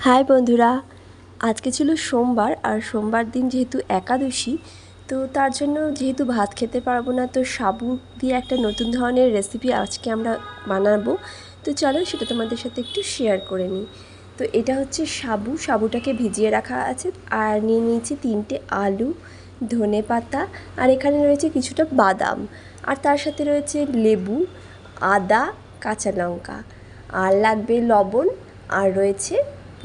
High বন্ধুরা, আজকে ছিল সোমবার। আর সোমবার দিন যেহেতু একাদশী, তো তার জন্য যেহেতু ভাত খেতে পারবো না, তো সাবু দিয়ে একটা নতুন ধরনের রেসিপি আজকে আমরা বানাবো। তো চলো সেটা তোমাদের সাথে একটু শেয়ার করে নিই। তো এটা হচ্ছে সাবুটাকে ভিজিয়ে রাখা আছে। আর নিয়ে নিয়েছি 3টে আলু, ধনে পাতা, আর এখানে রয়েছে কিছুটা বাদাম, আর তার সাথে রয়েছে লেবু, আদা, কাঁচা লঙ্কা, আর লাগবে লবণ, আর রয়েছে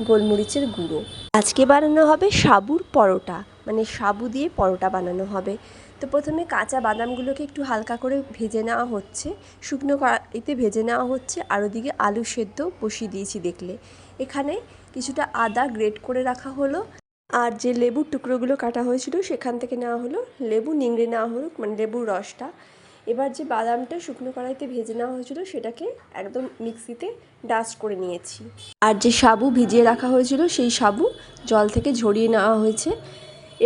গোলমরিচের গুঁড়ো। আজকে বানানো হবে সাবুর পরোটা, মানে সাবু দিয়ে পরোটা বানানো হবে। তো প্রথমে কাঁচা বাদামগুলোকে একটু হালকা করে ভেজে নেওয়া হচ্ছে, শুকনো কড়াইতে ভেজে নেওয়া হচ্ছে। আর ওদিকে আলু সেদ্ধ বসিয়ে দিয়েছি। দেখলে এখানে কিছুটা আদা গ্রেট করে রাখা হলো, আর যে লেবুর টুকরোগুলো কাটা হয়েছিল সেখান থেকে নেওয়া হলো, লেবু নিংড়ে নেওয়া হলো, মানে লেবুর রসটা। এবার যে বাদামটা শুকনো কড়াইতে ভেজে নেওয়া হয়েছিল সেটাকে একদম মিক্সিতে ডাস্ট করে নিয়েছি। আর যে সাবু ভিজিয়ে রাখা হয়েছিল সেই সাবু জল থেকে ঝরিয়ে নেওয়া হয়েছে।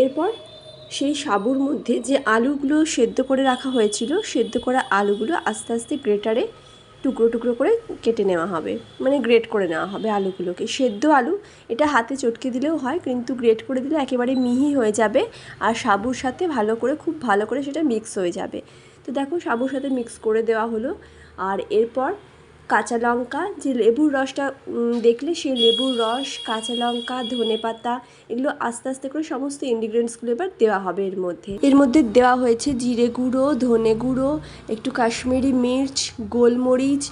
এরপর সেই সাবুর মধ্যে যে আলুগুলো সেদ্ধ করে রাখা হয়েছিল, সেদ্ধ করা আলুগুলো আস্তে আস্তে গ্রেটারে টুকরো টুকরো করে কেটে নেওয়া হবে, মানে গ্রেট করে নেওয়া হবে আলুগুলোকে। সেদ্ধ আলু এটা হাতে চটকে দিলেও হয়, কিন্তু গ্রেট করে দিলে একেবারে মিহি হয়ে যাবে আর সাবুর সাথে খুব ভালো করে সেটা মিক্স হয়ে যাবে। তো দেখো সাবুর সাথে মিক্স করে দেওয়া হলো। আর এরপর কাঁচা লঙ্কা, যে লেবুর রসটা দেখলে সেই লেবুর রস, কাঁচা লঙ্কা, ধনেপাতা, এগুলো আস্তে আস্তে করে সমস্ত ইনগ্রিডিয়েন্টসগুলো এবার দেওয়া হবে। এর মধ্যে দেওয়া হয়েছে জিরে গুঁড়ো, ধনে গুঁড়ো, একটু কাশ্মীরি মির্চ, গোলমরিচ,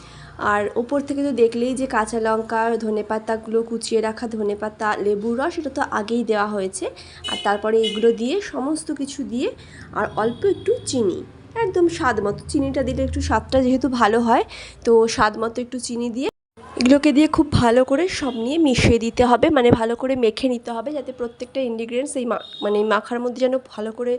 আর ওপর থেকে তো দেখলেই যে কাঁচা লঙ্কা, ধনেপাতাগুলো, কুচিয়ে রাখা ধনেপাতা, লেবুর রস, এটা তো আগেই দেওয়া হয়েছে। আর তারপরে এগুলো দিয়ে সমস্ত কিছু দিয়ে, আর অল্প একটু চিনি, একদম স্বাদ মতো। চিনিটা দিলে একটু স্বাদটা যেহেতু ভালো হয়, তো স্বাদ মতো একটু চিনি দিয়ে এগুলোকে দিয়ে খুব ভালো করে সব নিয়ে মিশিয়ে দিতে হবে, মানে ভালো করে মেখে নিতে হবে, যাতে প্রত্যেকটা ইনগ্রিডিয়েন্টস এই মাখার মধ্যে যেন ভালো করে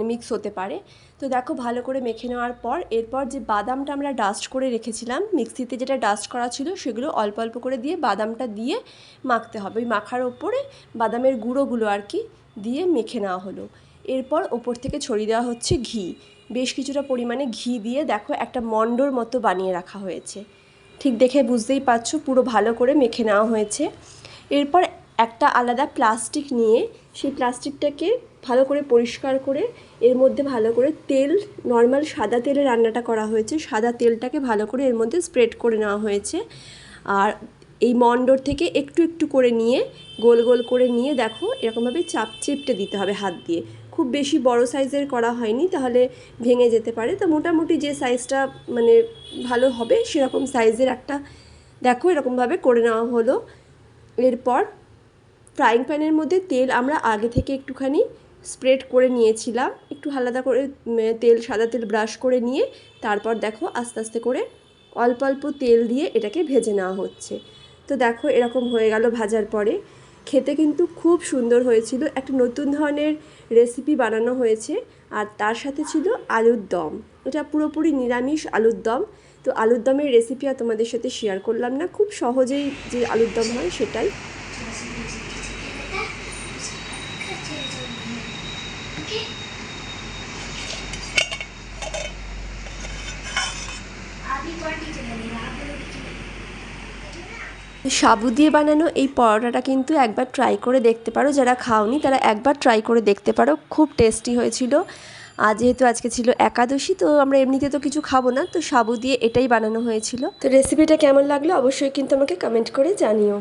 মিক্স হতে পারে। তো দেখো ভালো করে মেখে নেওয়ার পর এরপর যে বাদামটা আমরা ডাস্ট করে রেখেছিলাম, মিক্সিতে যেটা ডাস্ট করা ছিল, সেগুলো অল্প অল্প করে দিয়ে বাদামটা দিয়ে মাখতে হবে। ওই মাখার ওপরে বাদামের গুঁড়োগুলো আর কি দিয়ে মেখে নেওয়া হলো। এরপর ওপর থেকে ছড়িয়ে দেওয়া হচ্ছে ঘি, বেশ কিছুটা পরিমাণে ঘি দিয়ে দেখো একটা মণ্ডর মতো বানিয়ে রাখা হয়েছে। ঠিক দেখে বুঝতেই পারছো পুরো ভালো করে মেখে নেওয়া হয়েছে। এরপর একটা আলাদা প্লাস্টিক নিয়ে সেই প্লাস্টিকটাকে ভালো করে পরিষ্কার করে এর মধ্যে ভালো করে তেল, নর্মাল সাদা তেলে রান্নাটা করা হয়েছে, সাদা তেলটাকে ভালো করে এর মধ্যে স্প্রেড করে নেওয়া হয়েছে। আর এই মণ্ডর থেকে একটু একটু করে নিয়ে গোল গোল করে নিয়ে দেখো এরকমভাবে চেপটে দিতে হবে হাত দিয়ে। খুব বেশি বড় সাইজের করা হয়নি, তাহলে ভেঙে যেতে পারে। তো মোটামুটি যে সাইজটা মানে ভালো হবে সেরকম সাইজের একটা দেখো এরকমভাবে করে নেওয়া হলো। এরপর ফ্রাইং প্যানের মধ্যে তেল আমরা আগে থেকে একটুখানি স্প্রেড করে নিয়েছিলাম, একটু আলাদা করে সাদা তেল ব্রাশ করে নিয়ে তারপর দেখো আস্তে আস্তে করে অল্প অল্প তেল দিয়ে এটাকে ভেজে নেওয়া হচ্ছে। তো দেখো এরকম হয়ে গেল ভাজার পরে। খেতে কিন্তু খুব সুন্দর হয়েছিল, একটা নতুন ধরনের রেসিপি বানানো হয়েছে। আর তার সাথে ছিল আলুর দম, এটা পুরোপুরি নিরামিষ আলুর দম। তো আলুর দমের রেসিপি আর তোমাদের সাথে শেয়ার করলাম না, খুব সহজেই যে আলুর দম হয় সেটাই। সাবু দিয়ে বানানো এই পরোটাটা কিন্তু একবার ট্রাই করে দেখতে পারো, যারা খাওনি তারা একবার ট্রাই করে দেখতে পারো, খুব টেস্টি হয়েছিল। আর যেহেতু আজকে ছিল একাদশী, তো আমরা এমনিতে তো কিছু খাবো না, তো সাবু দিয়ে এটাই বানানো হয়েছিল। তো রেসিপিটা কেমন লাগলো অবশ্যই কিন্তু আমাকে কমেন্ট করে জানিও।